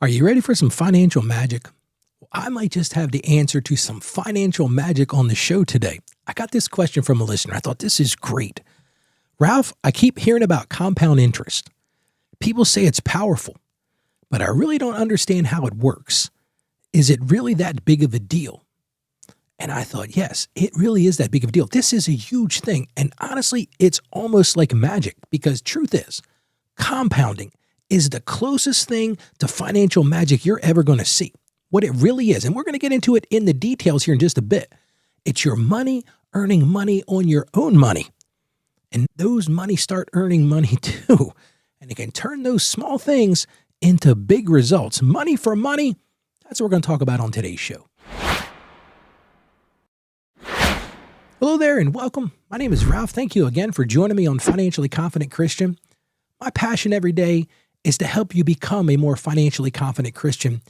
Are you ready for some financial magic? Well, I might just have the answer to some financial magic on the show today. I got this question from a listener. I thought this is great. Ralph, I keep hearing about compound interest. People say it's powerful, but I really don't understand how it works. Is it really that big of a deal? And I thought, yes, it really is that big of a deal. This is a huge thing. And honestly, it's almost like magic because truth is, compounding is the closest thing to financial magic you're ever going to see. What it really is, and we're going to get into it in the details here in just a bit. It's your money earning money on your own money. And those money start earning money too. And it can turn those small things into big results. Money for money, that's what we're going to talk about on today's show. Hello there and welcome. My name is Ralph. Thank you again for joining me on Financially Confident Christian. My passion every day is to help you become a more financially confident Christian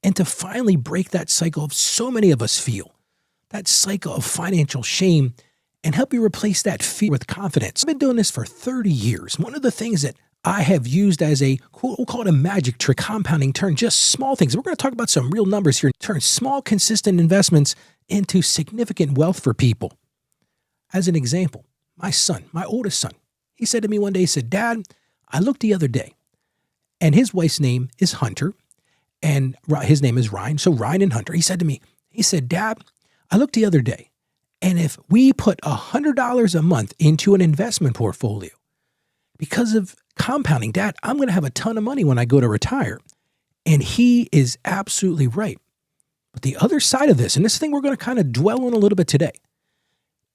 and to finally break that cycle of so many of us feel, that cycle of financial shame, and help you replace that fear with confidence. I've been doing this for 30 years. One of the things that I have used as a, we'll call it a magic trick, compounding, turn just small things. We're going to talk about some real numbers here, turn small, consistent investments into significant wealth for people. As an example, my son, my oldest son, he said to me one day, he said, "Dad, I looked the other day, and his wife's name is Hunter, and his name is Ryan. So Ryan and Hunter." He said to me, he said, "Dad, I looked the other day, and if we put $100 a month into an investment portfolio, because of compounding, Dad, I'm going to have a ton of money when I go to retire." And he is absolutely right. But the other side of this, and this thing we're going to kind of dwell on a little bit today,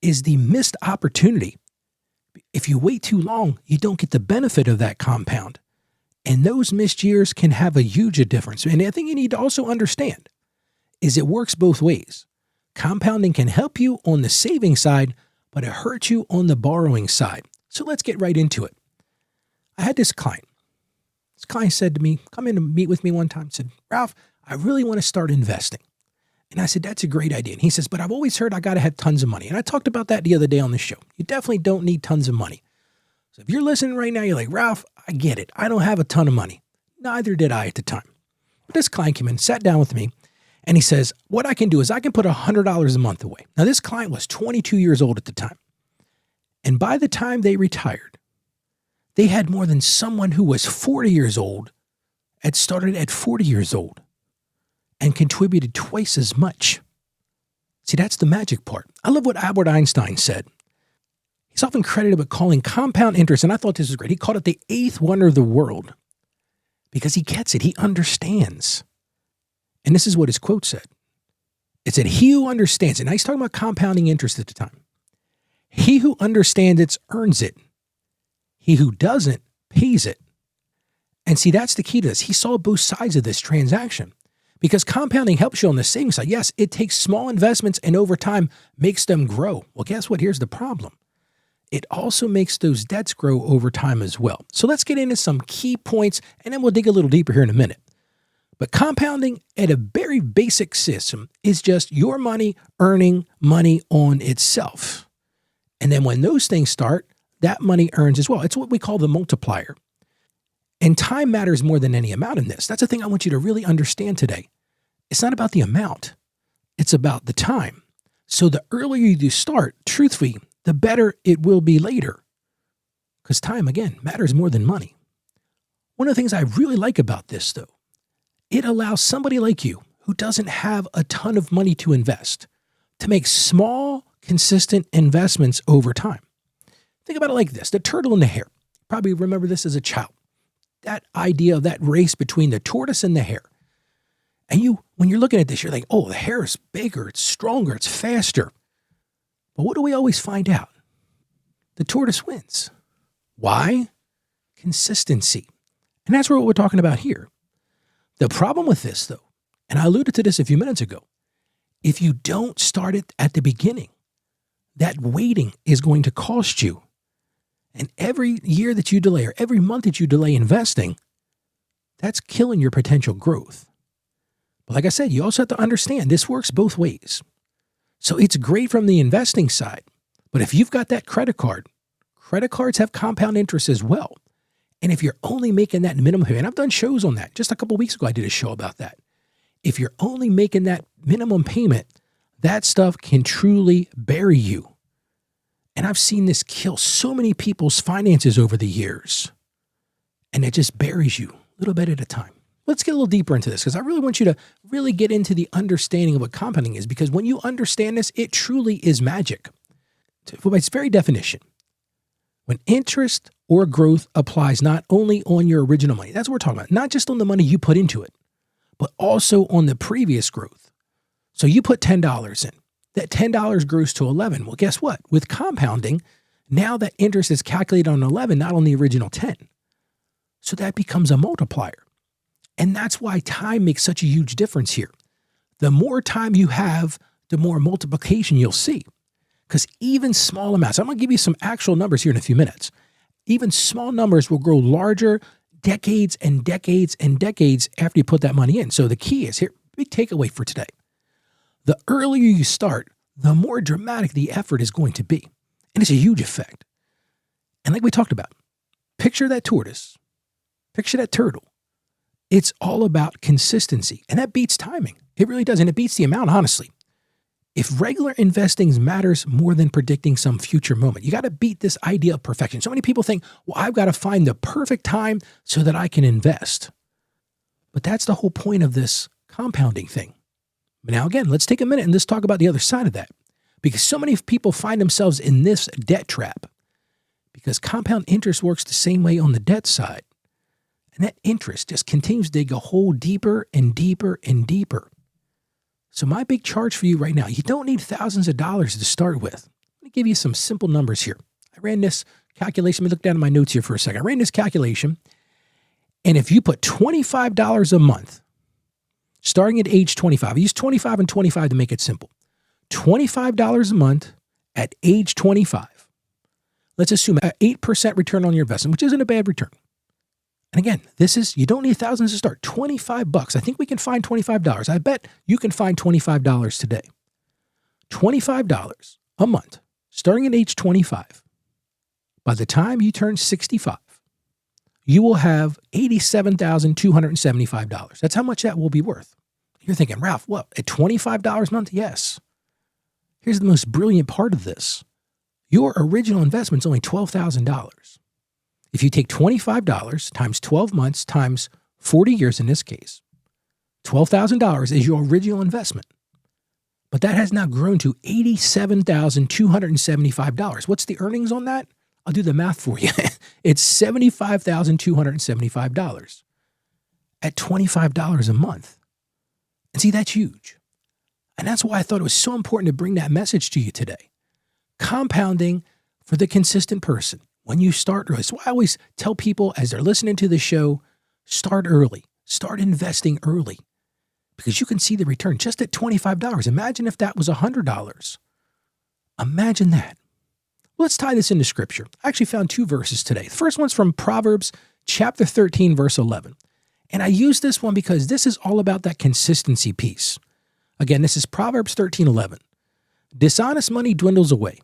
is the missed opportunity. If you wait too long, you don't get the benefit of that compound. And those missed years can have a huge difference. And I think you need to also understand is it works both ways. Compounding can help you on the saving side, but it hurts you on the borrowing side. So let's get right into it. I had this client. This client said to me, come in to meet with me one time, said, "Ralph, I really want to start investing." And I said, "That's a great idea." And he says, "But I've always heard I got to have tons of money." And I talked about that the other day on the show. You definitely don't need tons of money. So if you're listening right now, you're like, "Ralph, I get it. I don't have a ton of money." Neither did I at the time. But this client came in, sat down with me, and he says, "What I can do is I can put $100 a month away." Now, this client was 22 years old at the time. And by the time they retired, they had more than someone who was 40 years old, had started at 40 years old, and contributed twice as much. See, that's the magic part. I love what Albert Einstein said. He's often credited with calling compound interest, and I thought this was great. He called it the eighth wonder of the world because he gets it. He understands. And this is what his quote said. It said, "He who understands it," now he's talking about compounding interest at the time. "He who understands it earns it. He who doesn't pays it." And see, that's the key to this. He saw both sides of this transaction. Because compounding helps you on the savings side. Yes, it takes small investments and over time makes them grow. Well, guess what? Here's the problem. It also makes those debts grow over time as well. So let's get into some key points, and then we'll dig a little deeper here in a minute. But compounding at a very basic system is just your money earning money on itself. And then when those things start, that money earns as well. It's what we call the multiplier. And time matters more than any amount in this. That's the thing I want you to really understand today. It's not about the amount. It's about the time. So the earlier you start, truthfully, the better it will be later. Because time, again, matters more than money. One of the things I really like about this, though, it allows somebody like you who doesn't have a ton of money to invest to make small, consistent investments over time. Think about it like this. The turtle and the hare. Probably remember this as a child. That idea of that race between the tortoise and the hare. And when you're looking at this, you're like, oh, the hare is bigger, it's stronger, it's faster. But what do we always find out? The tortoise wins. Why? Consistency. And that's what we're talking about here. The problem with this, though, and I alluded to this a few minutes ago, if you don't start it at the beginning, that waiting is going to cost you. And every year that you delay or every month that you delay investing, that's killing your potential growth. But like I said, you also have to understand this works both ways. So it's great from the investing side. But if you've got that credit cards have compound interest as well. And if you're only making that minimum payment, I've done shows on that. Just a couple of weeks ago, I did a show about that. If you're only making that minimum payment, that stuff can truly bury you. And I've seen this kill so many people's finances over the years. And it just buries you a little bit at a time. Let's get a little deeper into this because I really want you to really get into the understanding of what compounding is, because when you understand this, it truly is magic. By its very definition, when interest or growth applies not only on your original money, that's what we're talking about, not just on the money you put into it, but also on the previous growth. So you put $10 in, that $10 grows to 11. Well, guess what? With compounding, now that interest is calculated on 11, not on the original 10. So that becomes a multiplier. And that's why time makes such a huge difference here. The more time you have, the more multiplication you'll see. Because even small amounts, I'm going to give you some actual numbers here in a few minutes. Even small numbers will grow larger decades and decades and decades after you put that money in. So the key is here, big takeaway for today. The earlier you start, the more dramatic the effort is going to be. And it's a huge effect. And like we talked about, picture that tortoise, picture that turtle. It's all about consistency, and that beats timing. It really does, and it beats the amount, honestly. If regular investing matters more than predicting some future moment, you got to beat this idea of perfection. So many people think, well, I've got to find the perfect time so that I can invest. But that's the whole point of this compounding thing. But now, again, let's take a minute and let's talk about the other side of that, because so many people find themselves in this debt trap because compound interest works the same way on the debt side. And that interest just continues to dig a hole deeper and deeper and deeper. So my big charge for you right now, you don't need thousands of dollars to start with. Let me give you some simple numbers here. I ran this calculation. Let me look down at my notes here for a second. I ran this calculation. And if you put $25 a month, starting at age 25, I use 25 and 25 to make it simple. $25 a month at age 25. Let's assume an 8% return on your investment, which isn't a bad return. And again, you don't need thousands to start. $25. I think we can find $25. I bet you can find $25 today. $25 a month, starting at age 25. By the time you turn 65, you will have $87,275. That's how much that will be worth. You're thinking, Ralph, what, at $25 a month? Yes. Here's the most brilliant part of this. Your original investment's only $12,000. If you take $25 times 12 months times 40 years in this case, $12,000 is your original investment. But that has now grown to $87,275. What's the earnings on that? I'll do the math for you. It's $75,275 at $25 a month. And see, that's huge. And that's why I thought it was so important to bring that message to you today. Compounding for the consistent person. When you start early. So I always tell people as they're listening to the show, start early. Start investing early. Because you can see the return just at $25. Imagine if that was $100. Imagine that. Let's tie this into scripture. I actually found two verses today. The first one's from Proverbs chapter 13, verse 11. And I use this one because this is all about that consistency piece. Again, this is Proverbs 13:11. Dishonest money dwindles away,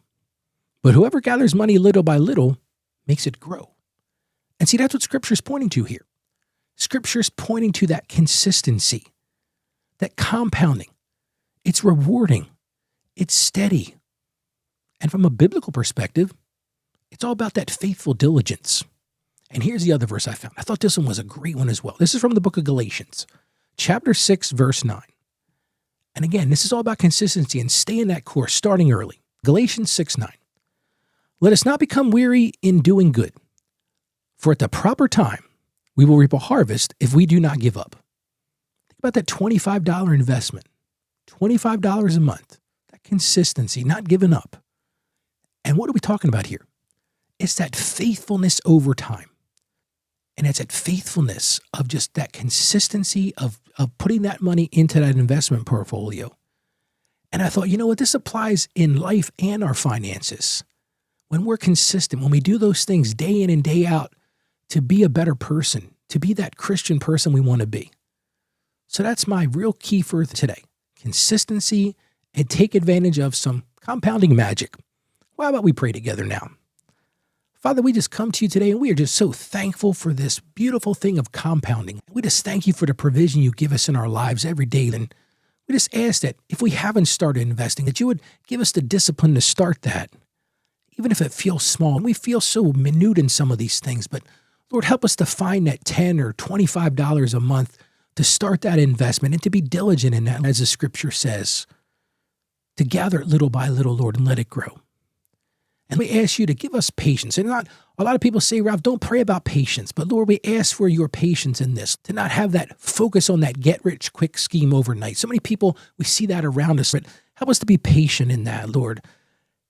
but whoever gathers money little by little makes it grow. And see, that's what Scripture's pointing to here. Scripture's pointing to that consistency, that compounding. It's rewarding. It's steady. And from a biblical perspective, it's all about that faithful diligence. And here's the other verse I found. I thought this one was a great one as well. This is from the book of Galatians, chapter 6, verse 9. And again, this is all about consistency and staying that course, starting early. Galatians 6:9. Let us not become weary in doing good, for at the proper time we will reap a harvest if we do not give up. Think about that $25 investment, $25 a month, that consistency, not giving up. And what are we talking about here? It's that faithfulness over time. And it's that faithfulness of just that consistency of putting that money into that investment portfolio. And I thought, you know what? This applies in life and our finances. When we're consistent, when we do those things day in and day out to be a better person, to be that Christian person we want to be. So that's my real key for today. Consistency and take advantage of some compounding magic. Well, how about we pray together now? Father, we just come to you today and we are just so thankful for this beautiful thing of compounding. We just thank you for the provision you give us in our lives every day. And we just ask that if we haven't started investing, that you would give us the discipline to start that, even if it feels small. And we feel so minute in some of these things, but Lord, help us to find that $10 or $25 a month to start that investment and to be diligent in that, as the scripture says, to gather it little by little, Lord, and let it grow. And we ask you to give us patience. And a lot of people say, Ralph, don't pray about patience. But Lord, we ask for your patience in this, to not have that focus on that get-rich-quick scheme overnight. So many people, we see that around us, but help us to be patient in that, Lord.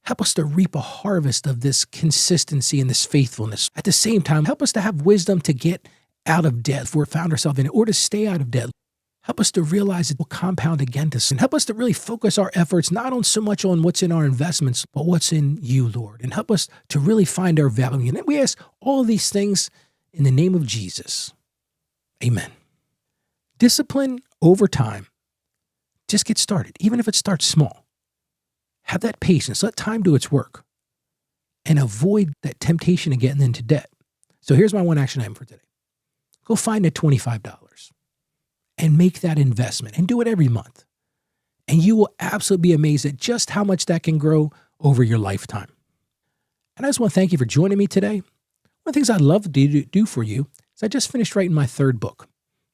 Help us to reap a harvest of this consistency and this faithfulness. At the same time, help us to have wisdom to get out of debt if we're found ourselves in it, or to stay out of debt. Help us to realize it will compound against us, and help us to really focus our efforts not on so much on what's in our investments, but what's in you, Lord. And help us to really find our value. And we ask all of these things in the name of Jesus. Amen. Discipline over time. Just get started, even if it starts small. Have that patience. Let time do its work. And avoid that temptation of getting into debt. So here's my one action item for today. Go find that $25 and make that investment and do it every month. And you will absolutely be amazed at just how much that can grow over your lifetime. And I just want to thank you for joining me today. One of the things I'd love to do for you is I just finished writing my third book.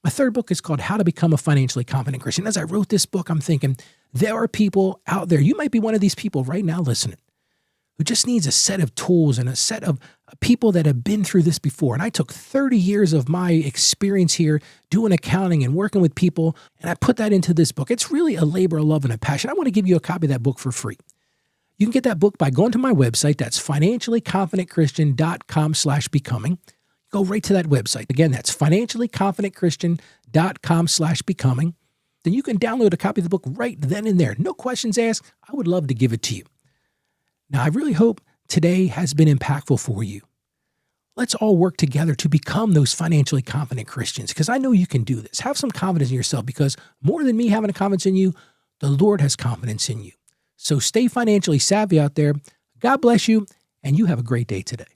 My third book is called How to Become a Financially Confident Christian. As I wrote this book, I'm thinking there are people out there, you might be one of these people right now listening, who just needs a set of tools and a set of people that have been through this before. And I took 30 years of my experience here doing accounting and working with people, and I put that into this book. It's really a labor of love and a passion. I want to give you a copy of that book for free. You can get that book by going to my website. That's financiallyconfidentchristian.com/becoming. Go right to that website. Again, that's financiallyconfidentchristian.com/becoming. Then you can download a copy of the book right then and there. No questions asked. I would love to give it to you. Now, I really hope today has been impactful for you. Let's all work together to become those financially confident Christians, because I know you can do this. Have some confidence in yourself, because more than me having a confidence in you, the Lord has confidence in you. So stay financially savvy out there. God bless you, and you have a great day today.